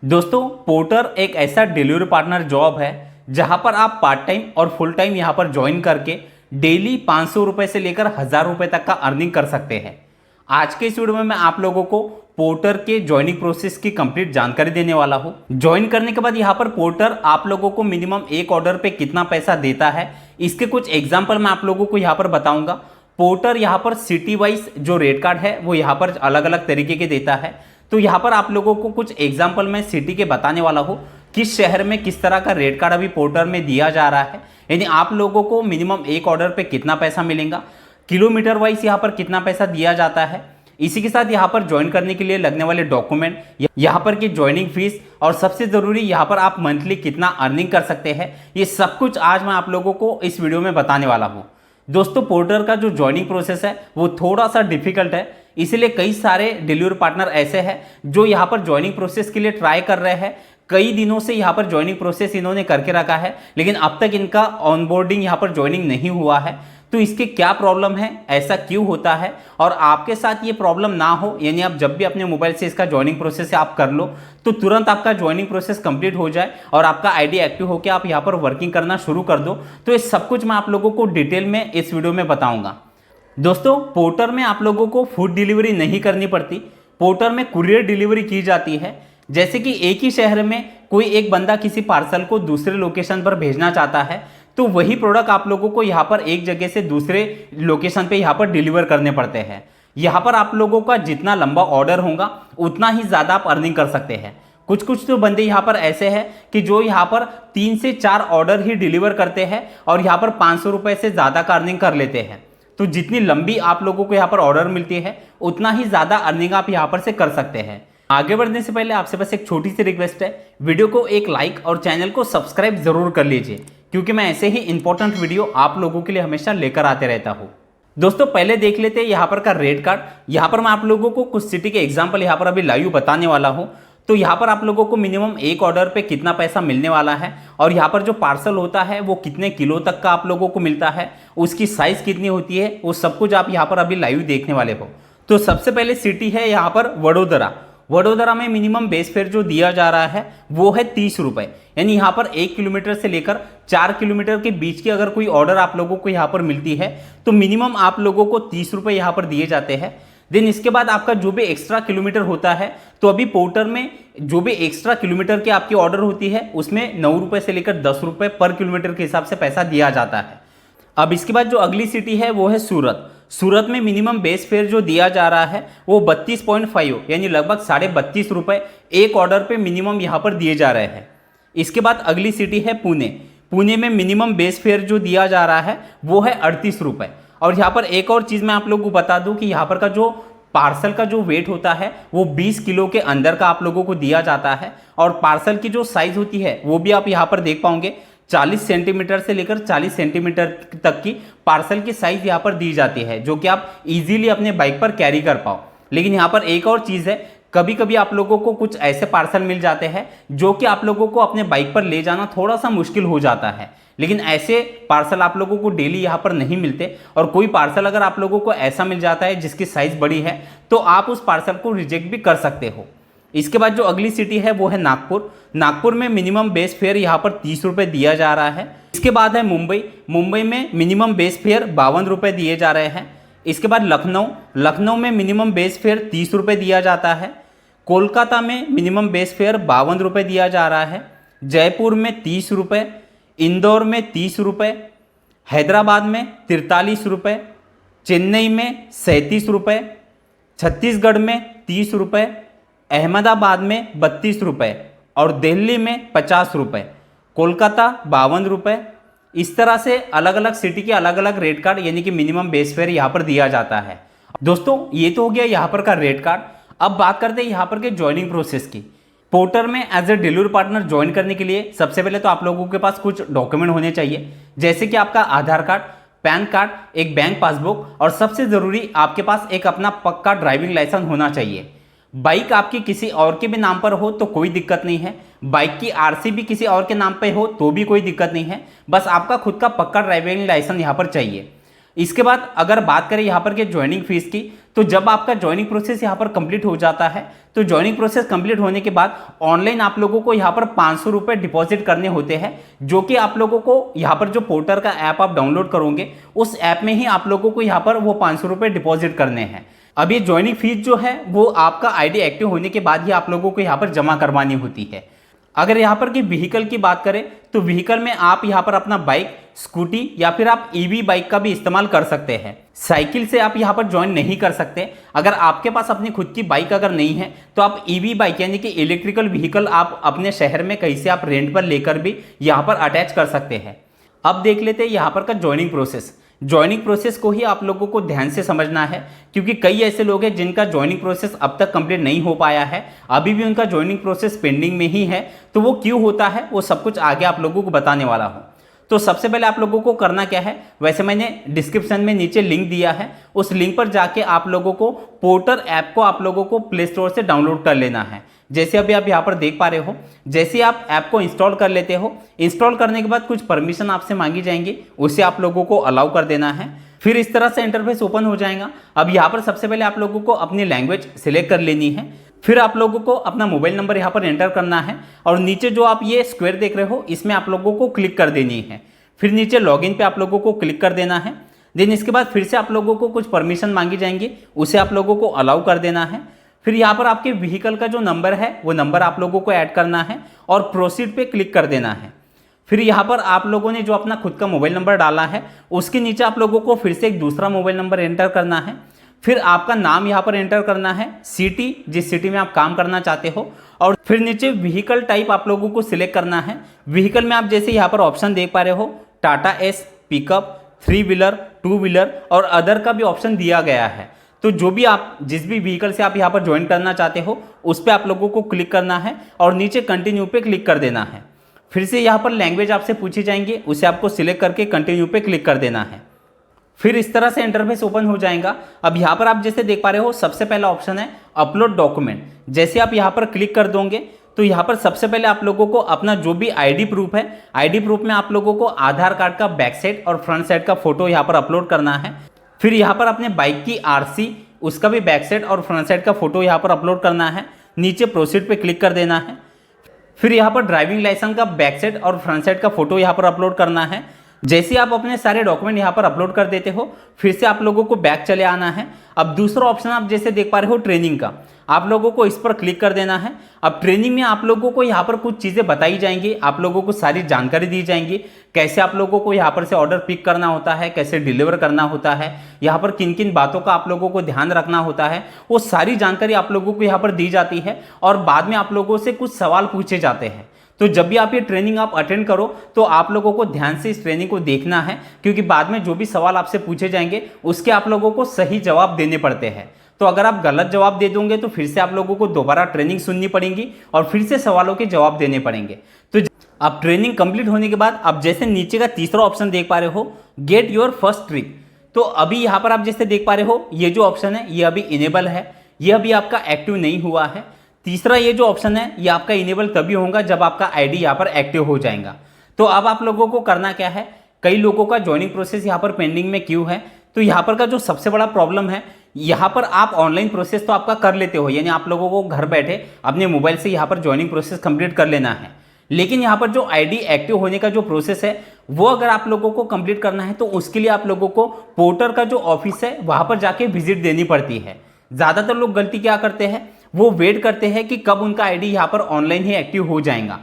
दोस्तों, पोर्टर एक ऐसा डिलीवरी पार्टनर जॉब है जहां पर आप पार्ट टाइम और फुल टाइम यहां पर ज्वाइन करके डेली 500 रुपए से लेकर 1000 रुपए तक का अर्निंग कर सकते हैं। आज के इस वीडियो में मैं आप लोगों को पोर्टर के ज्वाइनिंग प्रोसेस की कंप्लीट जानकारी देने वाला हूं। ज्वाइन करने के बाद यहां पर पोर्टर आप लोगों को मिनिमम एक ऑर्डर पे कितना पैसा देता है, इसके कुछ एग्जाम्पल मैं आप लोगों को यहां पर बताऊंगा। पोर्टर यहां पर सिटी वाइज जो रेट कार्ड है वो यहां पर अलग अलग तरीके के देता है। तो यहाँ पर आप लोगों को कुछ एग्जाम्पल मैं सिटी के बताने वाला हूँ, किस शहर में किस तरह का रेट कार्ड अभी पोर्टर में दिया जा रहा है, यानी आप लोगों को मिनिमम एक ऑर्डर पे कितना पैसा मिलेगा, किलोमीटर वाइज यहाँ पर कितना पैसा दिया जाता है। इसी के साथ यहाँ पर ज्वाइन करने के लिए लगने वाले डॉक्यूमेंट, यहाँ पर की ज्वाइनिंग फीस और सबसे जरूरी यहाँ पर आप मंथली कितना अर्निंग कर सकते हैं, ये सब कुछ आज मैं आप लोगों को इस वीडियो में बताने वाला हूँ। दोस्तों, पोर्टर का जो ज्वाइनिंग प्रोसेस है वो थोड़ा सा डिफिकल्ट है, इसीलिए कई सारे डिलीवरी पार्टनर ऐसे हैं जो यहाँ पर ज्वाइनिंग प्रोसेस के लिए ट्राई कर रहे हैं। कई दिनों से यहाँ पर ज्वाइनिंग प्रोसेस इन्होंने करके रखा है, लेकिन अब तक इनका ऑनबोर्डिंग यहाँ पर ज्वाइनिंग नहीं हुआ है। तो इसके क्या प्रॉब्लम है, ऐसा क्यों होता है, और आपके साथ ये प्रॉब्लम ना हो, यानी आप जब भी अपने मोबाइल से इसका ज्वाइनिंग प्रोसेस आप कर लो तो तुरंत आपका ज्वाइनिंग प्रोसेस कंप्लीट हो जाए और आपका आईडी एक्टिव होकर आप यहाँ पर वर्किंग करना शुरू कर दो। तो ये सब कुछ मैं आप लोगों को डिटेल में इस वीडियो में बताऊंगा। दोस्तों, पोर्टर में आप लोगों को फूड डिलीवरी नहीं करनी पड़ती, पोर्टर में कुरियर डिलीवरी की जाती है। जैसे कि एक ही शहर में कोई एक बंदा किसी पार्सल को दूसरे लोकेशन पर भेजना चाहता है, तो वही प्रोडक्ट आप लोगों को यहाँ पर एक जगह से दूसरे लोकेशन पे यहाँ पर डिलीवर करने पड़ते हैं। यहाँ पर आप लोगों का जितना लंबा ऑर्डर होगा उतना ही ज़्यादा आप अर्निंग कर सकते हैं। कुछ कुछ तो बंदे यहाँ पर ऐसे हैं कि जो यहाँ पर 3 से 4 ऑर्डर ही डिलीवर करते हैं और यहाँ पर 500 रुपये से ज़्यादा का अर्निंग कर लेते हैं। तो जितनी लंबी आप लोगों को यहाँ पर ऑर्डर मिलती है उतना ही ज़्यादा अर्निंग आप यहाँ पर से कर सकते हैं। आगे बढ़ने से पहले आपसे बस एक छोटी सी रिक्वेस्ट है, वीडियो को एक लाइक और चैनल को सब्सक्राइब जरूर कर लीजिए, क्योंकि मैं ऐसे ही इंपॉर्टेंट वीडियो आप लोगों के लिए हमेशा लेकर आते रहता हूँ। दोस्तों, पहले देख लेते हैं यहाँ पर का रेट कार्ड। यहाँ पर मैं आप लोगों को कुछ सिटी के एग्जाम्पल यहाँ पर अभी लाइव बताने वाला हूँ। तो यहाँ पर आप लोगों को मिनिमम एक ऑर्डर पे कितना पैसा मिलने वाला है, और यहाँ पर जो पार्सल होता है वो कितने किलो तक का आप लोगों को मिलता है, उसकी साइज़ कितनी होती है, वो सब कुछ आप यहाँ पर अभी लाइव देखने वाले हो। तो सबसे पहले सिटी है यहाँ पर वडोदरा। वडोदरा में मिनिमम बेस फेयर जो दिया जा रहा है वो है 30 रुपये, यानी यहाँ पर 1 किलोमीटर से लेकर 4 किलोमीटर के बीच की अगर कोई ऑर्डर आप लोगों को यहाँ पर मिलती है तो मिनिमम आप लोगों को 30 रुपये यहाँ पर दिए जाते हैं। देन इसके बाद आपका जो भी एक्स्ट्रा किलोमीटर होता है, तो अभी पोर्टर में जो भी एक्स्ट्रा किलोमीटर की आपकी ऑर्डर होती है उसमें 9 रुपये से लेकर 10 रुपये पर किलोमीटर के हिसाब से पैसा दिया जाता है। अब इसके बाद जो अगली सिटी है वो है सूरत। सूरत में मिनिमम बेस फेयर जो दिया जा रहा है वो 32.5 यानी लगभग 32.5 रुपये एक ऑर्डर पे मिनिमम यहाँ पर दिए जा रहे हैं। इसके बाद अगली सिटी है पुणे। पुणे में मिनिमम बेस फेयर जो दिया जा रहा है वो है 38 रुपये। और यहाँ पर एक और चीज़ मैं आप लोगों को बता दूं कि यहाँ पर का जो पार्सल का जो वेट होता है वो 20 किलो के अंदर का आप लोगों को दिया जाता है, और पार्सल की जो साइज़ होती है वो भी आप यहाँ पर देख पाओगे 40 सेंटीमीटर से लेकर 40 सेंटीमीटर तक की पार्सल की साइज़ यहाँ पर दी जाती है, जो कि आप इजीली अपने बाइक पर कैरी कर पाओ। लेकिन यहाँ पर एक और चीज़ है, कभी कभी आप लोगों को कुछ ऐसे पार्सल मिल जाते हैं जो कि आप लोगों को अपने बाइक पर ले जाना थोड़ा सा मुश्किल हो जाता है, लेकिन ऐसे पार्सल आप लोगों को डेली यहाँ पर नहीं मिलते। और कोई पार्सल अगर आप लोगों को ऐसा मिल जाता है जिसकी साइज़ बड़ी है तो आप उस पार्सल को रिजेक्ट भी कर सकते हो। इसके बाद जो अगली सिटी है वो है नागपुर। नागपुर में मिनिमम बेस फेयर यहाँ पर 30 रुपये दिया जा रहा है। इसके बाद है मुंबई। मुंबई में मिनिमम बेस फेयर 52 रुपये दिए जा रहे हैं। इसके बाद लखनऊ। लखनऊ में मिनिमम बेस फेयर 30 रुपये दिया जाता है। कोलकाता में मिनिमम बेस फेयर 52 रुपये दिया जा रहा है। जयपुर में 30 रुपये, इंदौर में 30 रुपये, हैदराबाद में 43 रुपये, चेन्नई में 37 रुपये, छत्तीसगढ़ में 30 रुपये, अहमदाबाद में 32 रुपये और दिल्ली में 50 रुपये, कोलकाता 52 रुपये। इस तरह से अलग अलग सिटी के अलग अलग रेट कार्ड यानी कि मिनिमम बेस फेयर यहाँ पर दिया जाता है। दोस्तों, ये तो हो गया यहाँ पर का रेट कार्ड। अब बात करते हैं यहाँ पर के ज्वाइनिंग प्रोसेस की। पोर्टर में as a delivery partner join करने के लिए सबसे पहले तो आप लोगों के पास कुछ डॉक्यूमेंट होने चाहिए, जैसे कि आपका आधार कार्ड, पैन कार्ड, एक बैंक पासबुक, और सबसे ज़रूरी आपके पास एक अपना पक्का ड्राइविंग लाइसेंस होना चाहिए। बाइक आपकी किसी और के भी नाम पर हो तो कोई दिक्कत नहीं है, बाइक की आरसी भी किसी और के नाम पे हो तो भी कोई दिक्कत नहीं है, बस आपका खुद का पक्का ड्राइविंग लाइसेंस यहाँ पर चाहिए। इसके बाद अगर बात करें यहाँ पर के ज्वाइनिंग फीस की, तो जब आपका ज्वाइनिंग प्रोसेस यहाँ पर कंप्लीट हो जाता है, तो ज्वाइनिंग प्रोसेस कंप्लीट होने के बाद ऑनलाइन आप लोगों को यहाँ पर 500 रुपये डिपॉजिट करने होते हैं, जो कि आप लोगों को यहाँ पर जो पोर्टर का ऐप आप डाउनलोड करोगे उस ऐप में ही आप लोगों को यहाँ पर वो 500 रुपये डिपॉजिट करने हैं। अब ये ज्वाइनिंग फीस जो है वो आपका आईडी एक्टिव होने के बाद ही आप लोगों को यहाँ पर जमा करवानी होती है। अगर यहाँ पर की व्हीकल की बात करें तो व्हीकल में आप यहाँ पर अपना बाइक, स्कूटी या फिर आप ईवी बाइक का भी इस्तेमाल कर सकते हैं। साइकिल से आप यहाँ पर ज्वाइन नहीं कर सकते। अगर आपके पास अपनी खुद की बाइक अगर नहीं है तो आप ईवी बाइक यानी कि इलेक्ट्रिकल व्हीकल आप अपने शहर में कहीं से आप रेंट पर लेकर भी यहाँ पर अटैच कर सकते हैं। अब देख लेते हैं यहाँ पर का ज्वाइनिंग प्रोसेस। ज्वाइनिंग प्रोसेस को ही आप लोगों को ध्यान से समझना है, क्योंकि कई ऐसे लोग हैं जिनका ज्वाइनिंग प्रोसेस अब तक कंप्लीट नहीं हो पाया है, अभी भी उनका ज्वाइनिंग प्रोसेस पेंडिंग में ही है। तो वो क्यों होता है वो सब कुछ आगे आप लोगों को बताने वाला हूँ। तो सबसे पहले आप लोगों को करना क्या है, वैसे मैंने डिस्क्रिप्शन में नीचे लिंक दिया है, उस लिंक पर जाके आप लोगों को पोर्टर ऐप को आप लोगों को प्ले स्टोर से डाउनलोड कर लेना है। जैसे अभी आप यहाँ पर देख पा रहे हो, जैसे आप ऐप को इंस्टॉल कर लेते हो, इंस्टॉल करने के बाद कुछ परमिशन आपसे मांगी जाएंगी, उसे आप लोगों को अलाउ कर देना है। फिर इस तरह से इंटरफेस ओपन हो जाएगा। अब यहाँ पर सबसे पहले आप लोगों को अपनी लैंग्वेज सिलेक्ट कर लेनी है। फिर आप लोगों को अपना मोबाइल नंबर यहाँ पर एंटर करना है और नीचे जो आप ये स्क्वायर देख रहे हो इसमें आप लोगों को क्लिक कर देनी है। फिर नीचे लॉगिन पे आप लोगों को क्लिक कर देना है। देन इसके बाद फिर से आप लोगों को कुछ परमिशन मांगी जाएंगी, उसे आप लोगों को अलाउ कर देना है। फिर यहाँ पर आपके व्हीकल का जो नंबर है वो नंबर आप लोगों को ऐड करना है और प्रोसीड पे क्लिक कर देना है। फिर यहाँ पर आप लोगों ने जो अपना खुद का मोबाइल नंबर डाला है उसके नीचे आप लोगों को फिर से एक दूसरा मोबाइल नंबर एंटर करना है। फिर आपका नाम यहाँ पर एंटर करना है, सिटी जिस सिटी में आप काम करना चाहते हो, और फिर नीचे व्हीकल टाइप आप लोगों को सिलेक्ट करना है। व्हीकल में आप जैसे यहाँ पर ऑप्शन देख पा रहे हो, Tata S, pickup, 3 wheeler, 2 wheeler और अदर का भी ऑप्शन दिया गया है। तो जो भी आप जिस भी व्हीकल से आप यहाँ पर ज्वाइन करना चाहते हो उस पर आप लोगों को क्लिक करना है और नीचे कंटिन्यू पे क्लिक कर देना है। फिर से यहाँ पर लैंग्वेज आपसे पूछी जाएंगी, उसे आपको सिलेक्ट करके कंटिन्यू पे क्लिक कर देना है। फिर इस तरह से इंटरफेस ओपन हो जाएगा। अब यहाँ पर आप जैसे देख पा रहे हो सबसे पहला ऑप्शन है अपलोड डॉक्यूमेंट। जैसे आप यहाँ पर क्लिक कर दोगे तो यहाँ पर सबसे पहले आप लोगों को अपना जो भी आईडी प्रूफ है, आईडी प्रूफ में आप लोगों को आधार कार्ड का बैक साइड और फ्रंट साइड का फोटो यहाँ पर अपलोड करना है। फिर यहाँ पर अपने बाइक की आरसी, उसका भी बैक साइड और फ्रंट साइड का फोटो यहाँ पर अपलोड करना है। नीचे प्रोसीड पे क्लिक कर देना है। फिर यहाँ पर ड्राइविंग लाइसेंस का बैक साइड और फ्रंट साइड का फोटो यहाँ पर अपलोड करना है। जैसे आप अपने सारे डॉक्यूमेंट यहाँ पर अपलोड कर देते हो फिर से आप लोगों को बैक चले आना है। अब दूसरा ऑप्शन आप जैसे देख पा रहे हो ट्रेनिंग का, आप लोगों को इस पर क्लिक कर देना है। अब ट्रेनिंग में आप लोगों को यहाँ पर कुछ चीज़ें बताई जाएंगी, आप लोगों को सारी जानकारी दी जाएंगी, कैसे आप लोगों को यहाँ पर से ऑर्डर पिक करना होता है, कैसे डिलीवर करना होता है, यहाँ पर किन किन बातों का आप लोगों को ध्यान रखना होता है, वो सारी जानकारी आप लोगों को यहाँ पर दी जाती है। और बाद में आप लोगों से कुछ सवाल पूछे जाते हैं। तो जब भी आप ये ट्रेनिंग आप अटेंड करो तो आप लोगों को ध्यान से इस ट्रेनिंग को देखना है, क्योंकि बाद में जो भी सवाल आपसे पूछे जाएंगे उसके आप लोगों को सही जवाब देने पड़ते हैं। तो अगर आप गलत जवाब दे दोगे तो फिर से आप लोगों को दोबारा ट्रेनिंग सुननी पड़ेगी और फिर से सवालों के जवाब देने पड़ेंगे। तो अब ट्रेनिंग कंप्लीट होने के बाद आप जैसे नीचे का तीसरा ऑप्शन देख पा रहे हो, गेट योर फर्स्ट ट्रिक। तो अभी यहाँ पर आप जैसे देख पा रहे हो ये जो ऑप्शन है ये अभी इनेबल है, ये अभी आपका एक्टिव नहीं हुआ है। तीसरा ये जो ऑप्शन है ये आपका इनेबल तभी होगा जब आपका आईडी यहाँ पर एक्टिव हो जाएगा। तो अब आप लोगों को करना क्या है, कई लोगों का ज्वाइनिंग प्रोसेस यहाँ पर पेंडिंग में क्यों है, तो यहाँ पर का जो सबसे बड़ा प्रॉब्लम है, यहाँ पर आप ऑनलाइन प्रोसेस तो आपका कर लेते हो, यानी आप लोगों को घर बैठे अपने मोबाइल से यहाँ पर ज्वाइनिंग प्रोसेस कंप्लीट कर लेना है। लेकिन यहाँ पर जो आईडी एक्टिव होने का जो प्रोसेस है वो अगर आप लोगों को कंप्लीट करना है तो उसके लिए आप लोगों को पोर्टर का जो ऑफिस है वहाँ पर जाके विजिट देनी पड़ती है। ज़्यादातर लोग गलती क्या करते हैं, वो वेट करते हैं कि कब उनका आईडी यहाँ पर ऑनलाइन ही एक्टिव हो जाएगा।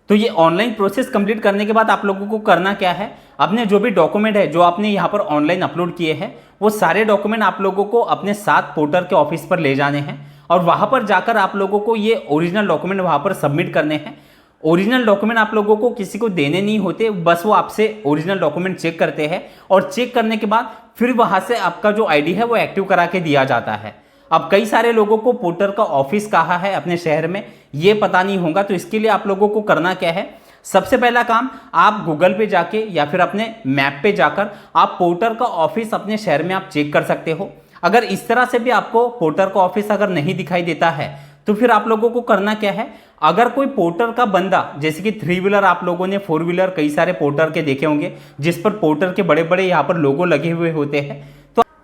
तो ये ऑनलाइन प्रोसेस कंप्लीट करने के बाद आप लोगों को करना क्या है, अपने जो भी डॉक्यूमेंट है जो आपने यहाँ पर ऑनलाइन अपलोड किए हैं वो सारे डॉक्यूमेंट आप लोगों को अपने साथ पोर्टर के ऑफिस पर ले जाने हैं और वहाँ पर जाकर आप लोगों को ये ओरिजिनल डॉक्यूमेंट वहाँ पर सबमिट करने हैं। ओरिजिनल डॉक्यूमेंट आप लोगों को किसी को देने नहीं होते, बस वो आपसे ओरिजिनल डॉक्यूमेंट चेक करते हैं और चेक करने के बाद फिर वहाँ से आपका जो आईडी है वो एक्टिव करा के दिया जाता है। अब कई सारे लोगों को पोर्टर का ऑफिस कहाँ है अपने शहर में ये पता नहीं होगा, तो इसके लिए आप लोगों को करना क्या है, सबसे पहला काम आप गूगल पे जाके या फिर अपने मैप पे जाकर आप पोर्टर का ऑफिस अपने शहर में आप चेक कर सकते हो। अगर इस तरह से भी आपको पोर्टर का ऑफिस अगर नहीं दिखाई देता है तो फिर आप लोगों को करना क्या है, अगर कोई पोर्टर का बंदा, जैसे कि 3 व्हीलर आप लोगों ने 4 व्हीलर कई सारे पोर्टर के देखे होंगे जिस पर पोर्टर के बड़े बड़े यहाँ पर लोगो लगे हुए होते हैं,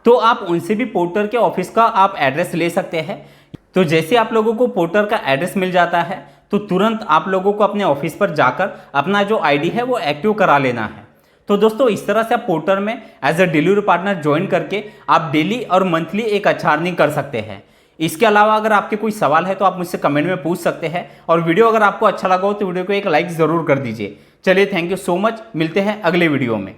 तो आप उनसे भी पोर्टर के ऑफिस का आप एड्रेस ले सकते हैं। तो जैसे आप लोगों को पोर्टर का एड्रेस मिल जाता है तो तुरंत आप लोगों को अपने ऑफिस पर जाकर अपना जो आईडी है वो एक्टिव करा लेना है। तो दोस्तों इस तरह से आप पोर्टर में as a delivery partner join करके आप डेली और मंथली एक अच्छा अर्निंग कर सकते हैं। इसके अलावा अगर आपके कोई सवाल है तो आप मुझसे कमेंट में पूछ सकते हैं, और वीडियो अगर आपको अच्छा लगा हो तो वीडियो को एक लाइक ज़रूर कर दीजिए। चलिए, थैंक यू सो मच, मिलते हैं अगले वीडियो में।